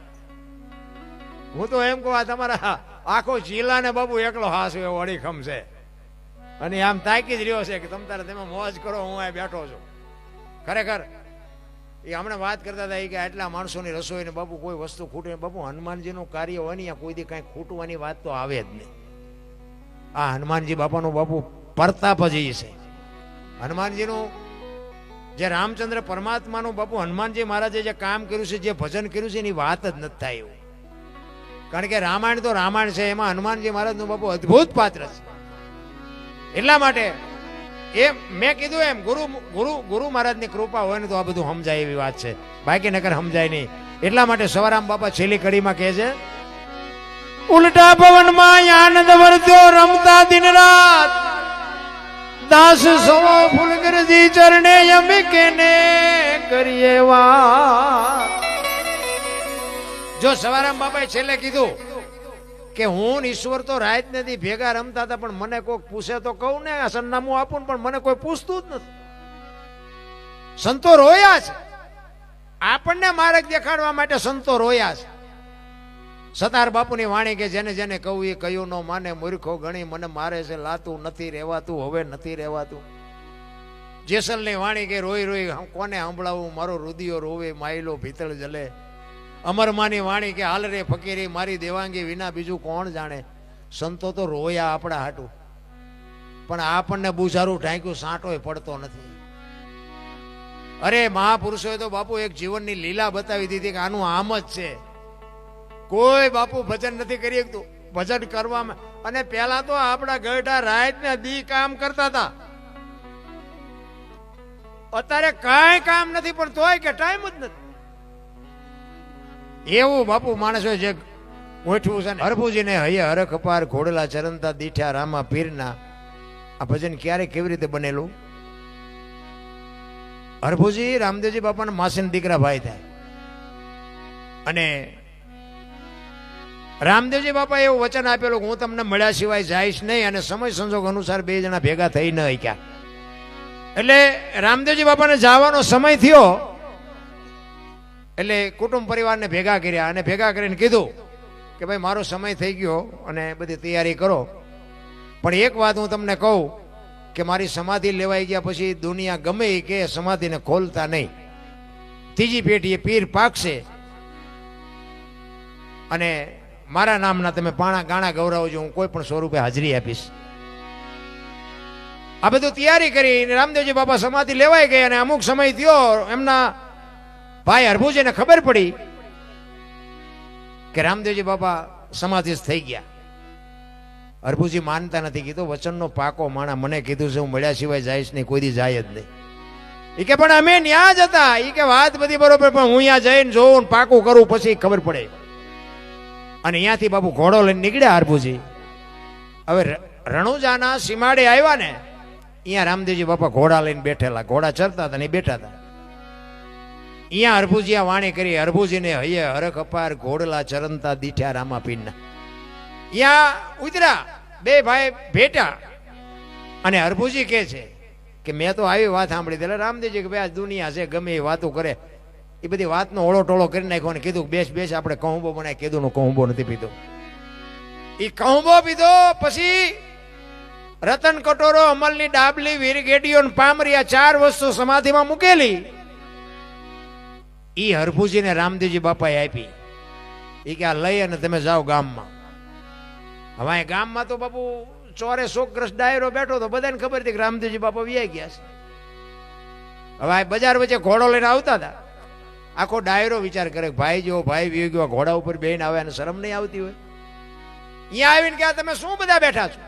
હું તો એમ કહું આ તમારા આખો જિલ્લાને બાપુ એકલો હાસો એવો અડીખમ છે. અને આમ તાકી જ રહ્યો છે કે તમે મોજ કરો, હું આ બેઠો છું. ખરેખર એ હમણાં વાત કરતા હતા કે આટલા માણસોની રસોઈ ને બાપુ કોઈ વસ્તુ ખૂટે. બાપુ હનુમાનજીનું કાર્ય હોય ને કોઈ દી કાંઈ ખૂટવાની વાત તો આવે જ નહીં. આ હનુમાનજી બાપાનું બાપુ પ્રતાપ જ છે. હનુમાનજીનું જે રામચંદ્ર પરમાત્માનું બાપુ હનુમાનજી મહારાજે જે કામ કર્યું છે, જે ભજન કર્યું છે, એની વાત જ નથી થાય એવું. કારણ કે રામાયણ તો રામાયણ છે, એમાં હનુમાનજી મહારાજનું બાપુ અદ્ભુત પાત્ર છે. એટલા માટે એ મેં કીધું એમ ગુરુ મહારાજની કૃપા હોય ને તો આ બધું સમજાય એવી વાત છે, બાકી નકર સમજાય નહીં. એટલા માટે સવારામ બાપા છેલ્લી કડીમાં કહે છે, ઉલટા પવનમાં આનંદ વર્ત્યો રમતા દિન રાત, દાસ સવો ફૂલગરજી ચરણે અંબિકે ને કરીએ વાત. જો સવારામ બાપાએ છેલ્લે કીધું કે હું ઈશ્વર તો રાત નથી ભેગા રમતા હતા, પણ મને કોઈ પૂછે તો કહું ને, સરનામું આપું, પણ મને કોઈ પૂછતું જ નથી. સંતો રોયા છે, આપણને માર્ગ દેખાડવા માટે સંતો રોયા છે. સતાર બાપુની વાણી કે જેને જેને કહું એ કયું ન માને, મૂર્ખો ગણી મને મારે છે લાતું, નથી રહેવાતું હવે નથી રહેવાતું. જેસલની વાણી કે રોઈ રોઈ કોને સાંભળાવું, મારો રુદિયો રોવે માયલો ભીતળ જલે. અમરમાની વાણી કે હાલ રે ફકીરી મારી દેવાંગી વિના બીજું કોણ જાણે. સંતો તો રોયા આપણા હાટું, પણ આપણને બુઝારું ઢાંક્યું સાંટોય પડતો નથી. અરે મહાપુરુષોએ તો બાપુ એક જીવનની લીલા બતાવી દીધી કે આનું આમ જ છે. કોઈ બાપુ ભજન નથી કરી શકતું. ભજન કરવામાં અને પેલા તો આપણા ગઢા રાત ને દી કામ કરતા હતા. અત્યારે કાંઈ કામ નથી, પણ તોય કે ટાઈમ જ નથી. એવું બાપુ માણસો જે ગોઠવું છે ને. હરભુજીને હૈયે હરખ અપાર ઘોડલા ચરણતા દીઠા રામા પીરના આ ભજન ક્યારે કેવી રીતે બનેલું? હરભુજી રામદેવજી બાપાના માસીના દીકરા ભાઈ થાય અને રામદેવજી બાપા એવું વચન આપેલું કે હું તમને મળ્યા સિવાય જઈશ નહીં, અને સમય સંજોગ અનુસાર બે જણા ભેગા થઈ ન શક્યા. એટલે રામદેવજી બાપાને જવાનો સમય થયો એટલે કુટુંબ પરિવારને ભેગા કર્યા અને ભેગા કરીને કીધું કે ભાઈ મારો સમય થઈ ગયો અને બધી તૈયારી કરો, પણ એક વાત હું તમને કહું કે મારી સમાધિ લેવાઈ ગયા પછી દુનિયા ગમે એ કે સમાધિને ખોલતા નહીં. ત્રીજી પેઢીએ પીર પાકશે અને મારા નામના તમે પાણા ગાણા ગૌરવજો, હું કોઈ પણ સ્વરૂપે હાજરી આપીશ. આ બધું તૈયારી કરી રામદેવજી બાપા સમાધિ લેવાઈ ગઈ અને અમુક સમય થયો એમના ભાઈ હરભુજીને ખબર પડી કે રામદેવજી બાપા સમાધિસ્થ થઈ ગયા. હરભુજી માનતા નથી, કીધું વચનનો પાકો માણા, મને કીધું છે હું મળ્યા સિવાય જઈશ નહીં, કોઈ દી જાય જ નહીં. એ કે પણ અમે ન્યા જ હતા, એ કે વાત બધી બરોબર, પણ હું અહીંયા જઈને જોઉં પાકું કરું પછી ખબર પડે. અને અહીંયાથી બાપુ ઘોડો લઈને નીકળ્યા હરભુજી. હવે રણુજાના સીમાડે આવ્યા ને, અહીંયા રામદેવજી બાપા ઘોડા લઈને બેઠેલા, ઘોડા ચરતા હતા ને બેઠા હતા. અહીંયા હરભુજી વાણી કરી, હરભુજીને હૈયે હરખ અપાર ઘોડલા ચરણતા દીઠ્યા રામા પીરના. અહીંયા ઉતરા બે ભાઈ ભેટા અને હરભુજી કે છે કે મેં તો આવી વાત સાંભળી. એટલે રામદેવજી કે ભાઈ આ દુનિયા છે, ગમે એ વાતો કરે, એ બધી વાતનો ઓળો ટોળો કરી નાખ્યો અને કીધું બેસ બેસ આપણે કહુંબો બનાવી. કીધું નો કહુંબો નથી પીધો, એ કહુંબો પીધો. પછી રતન કટોરો, અમલની ડાબલી, વીરગેડીઓ ને પામરી, આ ચાર વસ્તુ સમાધિમાં મૂકેલી. ઈ હરભુજીને રામદેવજી બાપાએ આપી. એ કે આ લઈ અને તમે જાઓ ગામમાં. હવે ગામમાં તો બાપુ ચોરે સોગ્રસ્ત ડાયરો બેઠો તો બધાને ખબર હતી કે રામદેવજી બાપા વ્યાઈ ગયા છે. હવે બજાર વચ્ચે ઘોડો લઈને આવતા હતા. આખો ડાયરો વિચાર કરે ભાઈ જેવો ભાઈ વી ગયો, ઘોડા ઉપર બેહીને આવે અને શરમ નહીં આવતી હોય. અહીંયા આવીને કે તમે શું બધા બેઠા છો?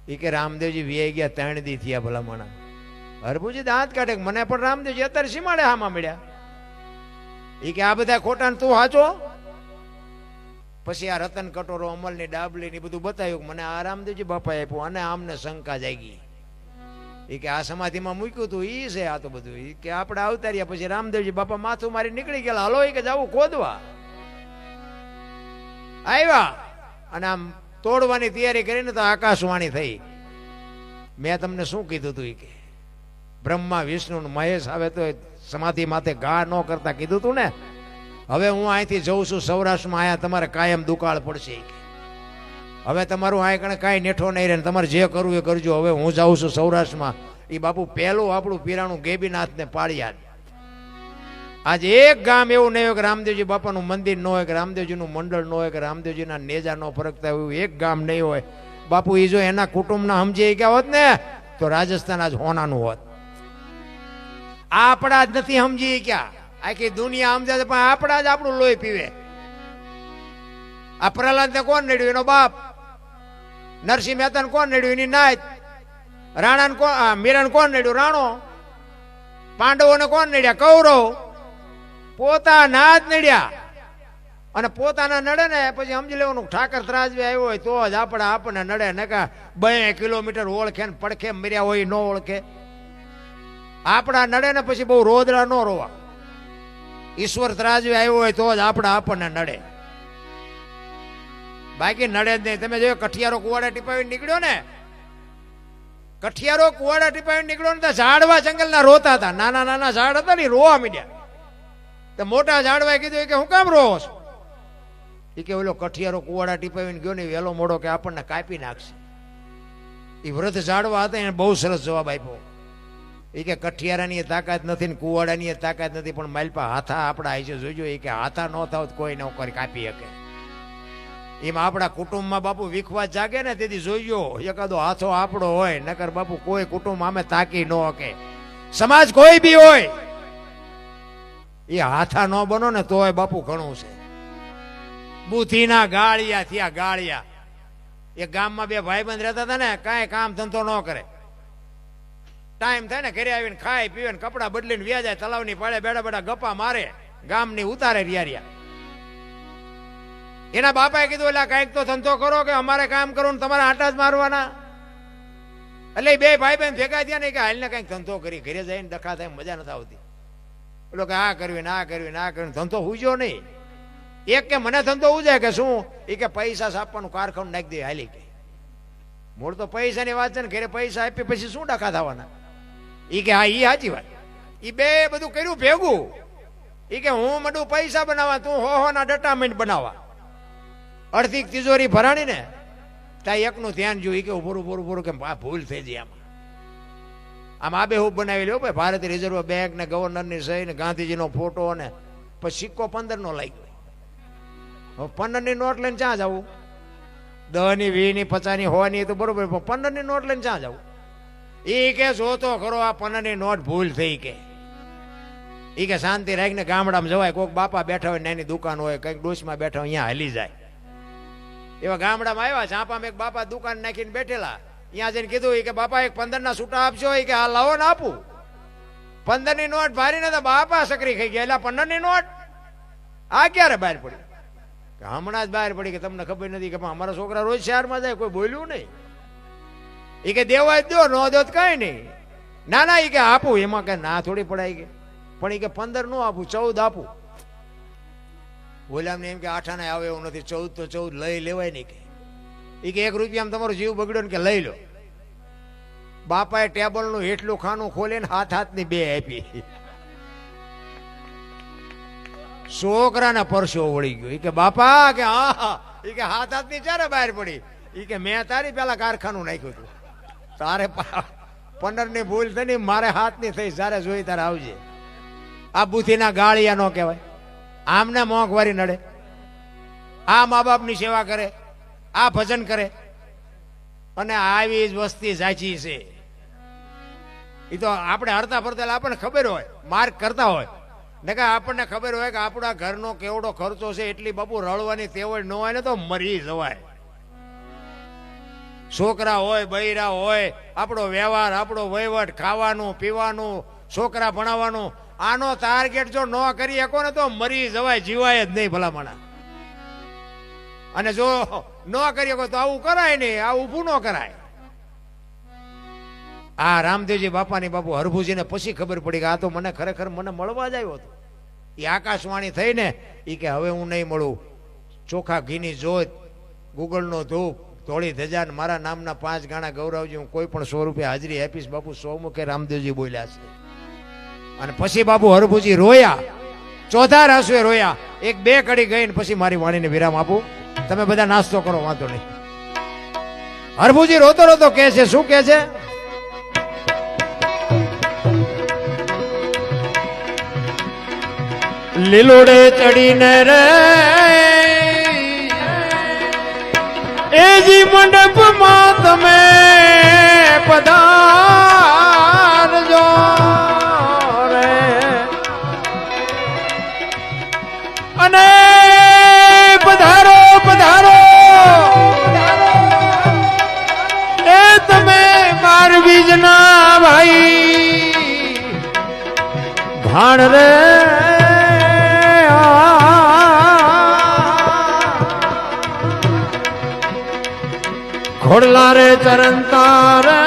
એ કે રામદેવજી વ્યાઈ ગયા, 3 દી થયા ભલા માણા. હરભુજી દાંત કાઢે, મને પણ રામદેવજી અત્યારે સીમાડે હામાં મળ્યા. એ કે આ બધા ખોટા તું હાચો? પછી આ રતન કટોરો, અમલની ડાબલી ને બધું બતાવ્યું, મને આ રામદેવજી બાપાએ આપ્યું. અને આમને શંકા જાગી. એ કે આ સમાધિમાં મૂક્યું હતું ઈ છે આ તો બધું. એ કે આપણે આવતા રહ્યા. પછી રામદેવજી બાપા માથું મારી નીકળી ગયેલા. હલો એ કે જાવું ખોદવા. આવ્યા અને આમ તોડવાની તૈયારી કરીને તો આકાશવાણી થઈ. મેં તમને શું કીધું હતું? એ કે બ્રહ્મા વિષ્ણુ મહેશ આવે તો સમાધિ માથે ઘા ન કરતા કીધું તું ને. હવે હું અહીંથી જઉં છું સૌરાષ્ટ્રમાં, અહીંયા તમારે કાયમ દુકાળ પડશે. હવે તમારું આ કણે કાંઈ નેઠો નહીં રહે, તમારે જે કરવું એ કરજો. હવે હું જાઉં છું સૌરાષ્ટ્રમાં. એ બાપુ પહેલું આપણું પીરાણું ગેબીનાથને પાળ્યા. આજે એક ગામ એવું નહીં હોય કે રામદેવજી બાપાનું મંદિર ન હોય, કે રામદેવજીનું મંડળ ન હોય, કે રામદેવજીના નેજા ન ફરકતા હોય, એક ગામ નહીં હોય. બાપુ એ જો એના કુટુંબના સમજી ગયા હોત ને તો રાજસ્થાન આજ હોનાનું હોત. આપણા જ નથી સમજી ક્યાં, આખી દુનિયા સમજે પણ આપણા જ આપણું લોહી પીવે. આ પ્રહલાદ ને કોણ નડ્યું? એનો બાપ. નરસિંહ મહેતા કોણ નડ્યું? એની નાત. રાણા કોણ? મીરાને કોણ નડ્યું? રાણો. પાંડવોને કોણ નડ્યા? કૌરવ. પોતાના જ નડ્યા. અને પોતાના નડે ને પછી સમજી લેવાનું ઠાકર ત્રાજવે આવ્યો હોય તો જ આપણને નડે. નકા 2 કિલોમીટર ઓળખે ને પડખે મર્યા હોય ન ઓળખે. આપણા નડે ને પછી બહુ રોદડા ન રોવા. ઈશ્વર ત્રાજવે આવ્યો હોય તો જ આપણને નડે, બાકી નડે જ નહીં. તમે જો કઠિયારો કુવાડા ટીપાવી નીકળ્યો ને, કઠિયારો કુવાડા ટીપાવી નીકળ્યો ને તો ઝાડવા જંગલના રોતા હતા. નાના નાના ઝાડ હતા ને રોવા મીડ્યા. તો મોટા ઝાડવાએ કીધું કે હું કામ રોવો છો? એ કે ઓલો કઠિયારો કુવાડા ટીપાવીને ગયો ને વહેલો મોડો કે આપણને કાપી નાખશે. એ વૃદ્ધ ઝાડવા હતા એને બહુ સરસ જવાબ આપ્યો. એ કે કઠિયારાની તાકાત નથી ને કુવાડાની તાકાત નથી, પણ માલપા હાથા આપણા આવી છે જોઈજો. એ કે હાથા ન થાવ કોઈ ન કરી કાપી શકે. એમાં આપણા કુટુંબમાં બાપુ વિખવાદ જાગે ને તેથી જોઈજો એકાદો હાથો આપણો હોય, નકર બાપુ કોઈ કુટુંબ આમે તાકી ન શકે. સમાજ કોઈ બી હોય એ હાથા ન બનો ને તોય બાપુ ઘણું છે. બુદ્ધિના ગાળિયા થયા ગાળિયા. એક ગામમાં બે ભાઈબંધ રહેતા હતા ને, કાંઈ કામ ધંધો ન કરે, ટાઈમ થાય ને ઘરે આવીને ખાય પીવે ને કપડા બદલીને વ્યા જાય, તલાવની પાડે બેડા બેડા ગપ્પા મારે, ગામની ઉતારે રિયા. એના બાપાએ કીધું એટલે કાંઈક તો ધંધો કરો કે અમારે કામ કરવું ને તમારે આટા જ મારવાના. એટલે બે ભાઈ બહેન ભેગા થયા ને કે હાલને કંઈક ધંધો કરી, ઘરે જઈને ડખા થાય મજા નથી આવતી. પેલો કે આ કરવી ને આ કરવી ને આ કરવી, ધંધો હુજ્યો નહીં. એક કે મને ધંધો ઉજાય કે શું, એ કે પૈસા છાપવાનું કારખાનું નાખી દે હાલી કે. મૂળ તો પૈસાની વાત છે ને, ઘરે પૈસા આપી પછી શું ડખા થવાના. એ કે હા એ સાચી વાત. એ બે બધું કર્યું ભેગું. એ કે હું મડું પૈસા બનાવવા, તું હો ના ડટામેન્ટ બનાવવા. અડધી તિજોરી ભરાણી ને ત્યાં એકનું ધ્યાન જોયું કે પૂરું પૂરું પૂરું કે આ ભૂલ થઈ જાય. આમ આબેહૂબ બનાવી લ્યો ભાઈ, ભારતીય રિઝર્વ બેંક ને ગવર્નરની સહી ને ગાંધીજીનો ફોટો ને પછી સિક્કો 15 નો લાગ્યો. હવે 15 ની નોટ લઈને ક્યાં જવું? 10 ની 20 ની 50 ની 100 ની તો બરોબર, 15 ની નોટ લઈને ક્યાં જવું? એ કે જોતો ખરો આ 15 ની નોટ ભૂલ થઈ કે. એ કે શાંતિ રાખીને ગામડામાં જવાય, કોઈક બાપા બેઠા હોય, નાની દુકાન હોય, કંઈક ડોશમાં બેઠા હોય, અહીંયા હાલી જાય. એવા ગામડામાં આવ્યા, ચાંપામાં એક બાપા દુકાન નાખીને બેઠેલા. ત્યાં જઈને કીધું કે બાપા એક 15 ના છૂટા આપશો? એ કે હા લાવો ને આપું. 15 ની નોટ ભારીને તો બાપા સકરી ખાઈ ગયા. એટલે 15 ની નોટ આ ક્યારે બહાર પડી? હમણાં જ બહાર પડી કે તમને ખબર નથી કે અમારા છોકરા રોજ શહેરમાં જાય, કોઈ બોલ્યું નહીં. એ કે દેવાય દો, ન દો તો કઈ નહીં. ના ના, એ કે આપું, એમાં કઈ ના થોડી પડાય કે. પણ એ કે 15 નો આપું, 14 આપું. બોલ્યા એમ કે 8 આને આવે એવું નથી, 14 તો 14 લઈ લેવાય નહીં કે. એ કે 1 રૂપિયામાં તમારો જીવ બગડ્યો ને કે લઈ લો. બાપાએ ટેબલનું હેઠલું ખાનું ખોલીને હાથની 2 આપી. છોકરાને પરસો વળી ગયો. એ કે બાપા કે હા, એ કે હાથની ચારે બહાર પડી. એ કે મેં તારી પેલા કારખાનું નાખ્યું હતું, તારે 15 ની ભૂલ થઈ, મારે હાથની થઈ, સારે જોઈ તારે આવજે. આ બુથીના ગાળિયા નો કહેવાય. આમને મોંઘવારી નડે, આ મા બાપની સેવા કરે, આ ભજન કરે, અને આવી જ વસ્તી સાચી છે. એ તો આપણે હરતા ફરતા આપણને ખબર હોય, માર્ક કરતા હોય ને કે આપણને ખબર હોય કે આપણા ઘરનો કેવડો ખર્ચો છે, એટલી બાપુ રળવાની તેવડ ન હોય ને તો મરી જવાય. છોકરા હોય, બૈરા હોય, આપણો વ્યવહાર, આપણો વહીવટ, ખાવાનું પીવાનું, છોકરા ભણાવવાનું, આનો ટાર્ગેટ જો ન કરી શકો ને તો મરી જવાય, જીવાય જ નહીં ભલામણા. અને જો ન કરી શકો તો આવું કરાય નહીં, આવું ઊભું ન કરાય. આ રામદેવજી બાપાની બાપુ હરભુજીને પછી ખબર પડી કે આ તો મને ખરેખર મને મળવા જ આવ્યો હતો. એ આકાશવાણી થઈ ને, એ કે હવે હું નહીં મળું. ચોખા ઘીની જોત, ગુગળનો ધૂપ, ધોળી ધજા, મારા નામના 5 ગાણા ગૌરવજી, હું કોઈ પણ 100 રૂપિયા હાજરી આપીશ બાપુ, 100 મુખે રામદેવજી બોલ્યા છે. અને પછી બાપુ હરભુજી રોયા, ચોથા આંસુએ રોયા. 1-2 કડી ગઈને પછી મારી વાણીને વિરામ આપું. તમે બધા નાસ્તો કરો, વાંધો નહીં. હરભુજી રોતો રોતો કહે છે, શું કહે છે? લીલોડે ચડીને રે એજી મંડપમાં તમે પધારજો રે, અને પધારો પધારો એ તમે માર બીજના ભાઈ ભાણ રે. ઘોડલા રે ચરણતા રે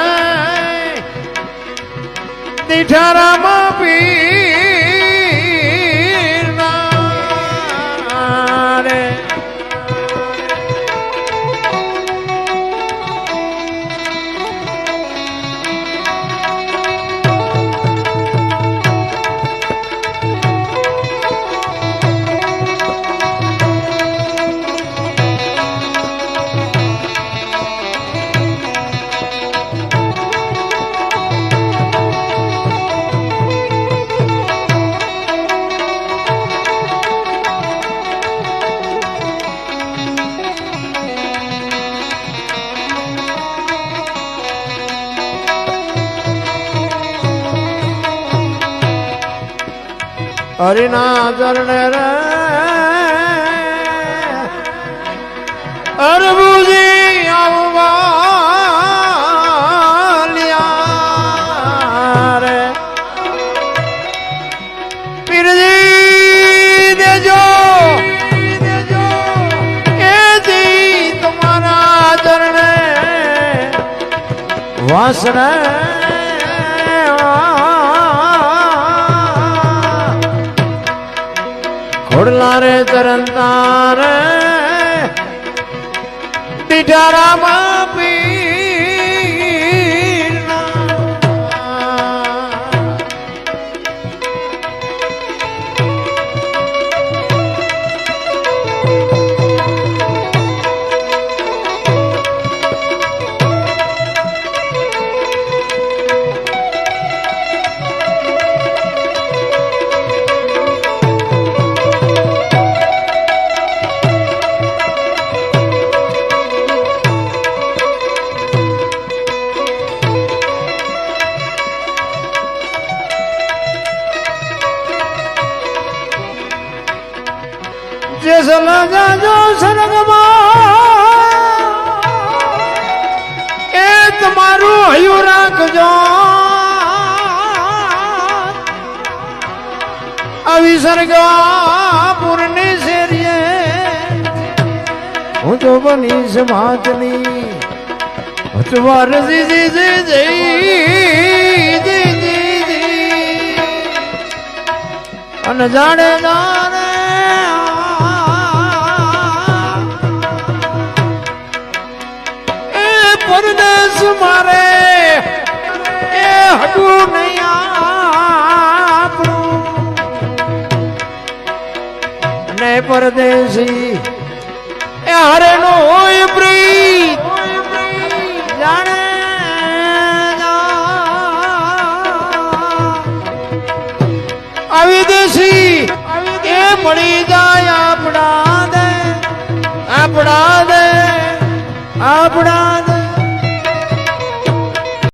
દીઠારામાં પીરના રે. હરિના ચરણે રે અરબુજી આવવાલ્યા રે પીરજી દેજો એથી તમારા ચરણે વાસણે ખોડલા રે તરંતા રે ટીઠારામાં જે સલગાજો સરગમાં એ તમારું હયું રાખજો આવી સરગા પૂર્ણી શેરીએ હું તો બનીશ માતની હચવાર અને જાણે જાણે પરદેશ મારે એ હટું નહીં આપણું ને પરદેશી એ હરે નો હોય પ્રીત જાણે આવી દેશી એ મળી જાય આપણા દે આપણા દે આપણા દે